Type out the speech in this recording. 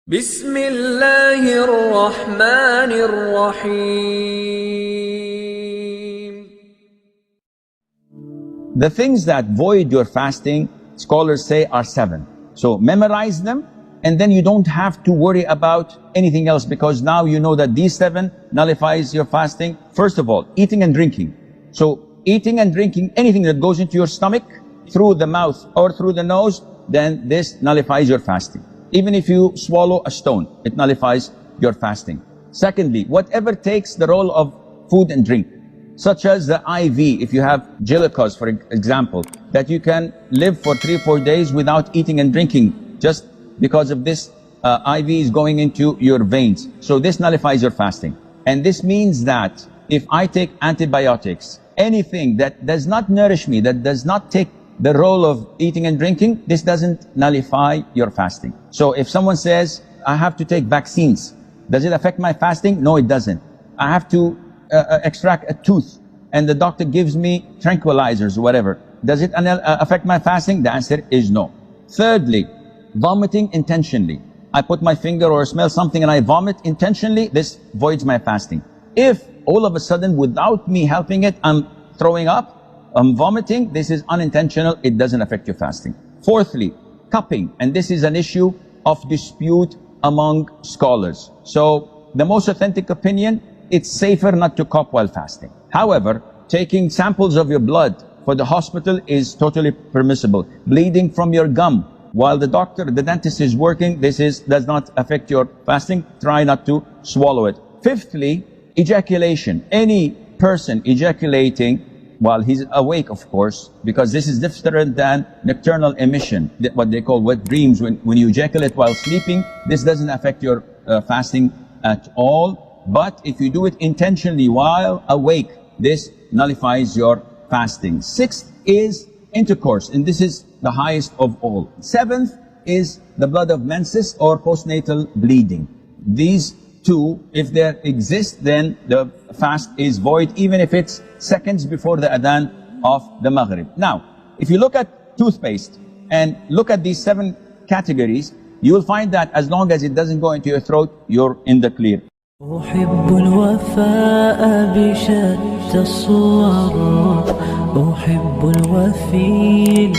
Bismillahir Rahmanir Rahim. The things that void your fasting, scholars say, are 7. So memorize them, and then you don't have to worry about anything else, because now you know that these 7 nullifies your fasting. First of all, eating and drinking. So eating and drinking, anything that goes into your stomach through the mouth or through the nose, then this nullifies your fasting. Even if you swallow a stone, it nullifies your fasting. Secondly, whatever takes the role of food and drink, such as the IV, if you have 𝗔𝗟𝗟𝗔𝗛𝗨, for example, that you can live for 3-4 days without eating and drinking, just because of this IV is going into your veins. So this nullifies your fasting. And this means that if I take antibiotics, anything that does not nourish me, that does not take the role of eating and drinking, this doesn't nullify your fasting. So if someone says, I have to take vaccines, does it affect my fasting? No, it doesn't. I have to extract a tooth, and the doctor gives me tranquilizers or whatever, does it affect my fasting? The answer is no. Thirdly, vomiting intentionally. I put my finger or smell something and I vomit intentionally, this voids my fasting. If all of a sudden, without me helping it, I'm throwing up, I'm vomiting, this is unintentional, it doesn't affect your fasting. Fourthly, cupping, and this is an issue of dispute among scholars. So the most authentic opinion, it's safer not to cup while fasting. However, taking samples of your blood for the hospital is totally permissible. Bleeding from your gum while the dentist is working, does not affect your fasting. Try not to swallow it. Fifthly, ejaculation. Any person ejaculating while he's awake, of course, because this is different than nocturnal emission, what they call wet dreams. When you ejaculate while sleeping, this doesn't affect your fasting at all. But if you do it intentionally while awake, this nullifies your fasting. Sixth is intercourse, and this is the highest of all. Seventh is the blood of menses or postnatal bleeding. These two, if they exist, then the fast is void, even if it's seconds before the adhan of the Maghrib. Now, if you look at toothpaste and look at these 7 categories, you will find that as long as it doesn't go into your throat, you're in the clear. أحب الوفاء بشتى الصور، أحب الوفي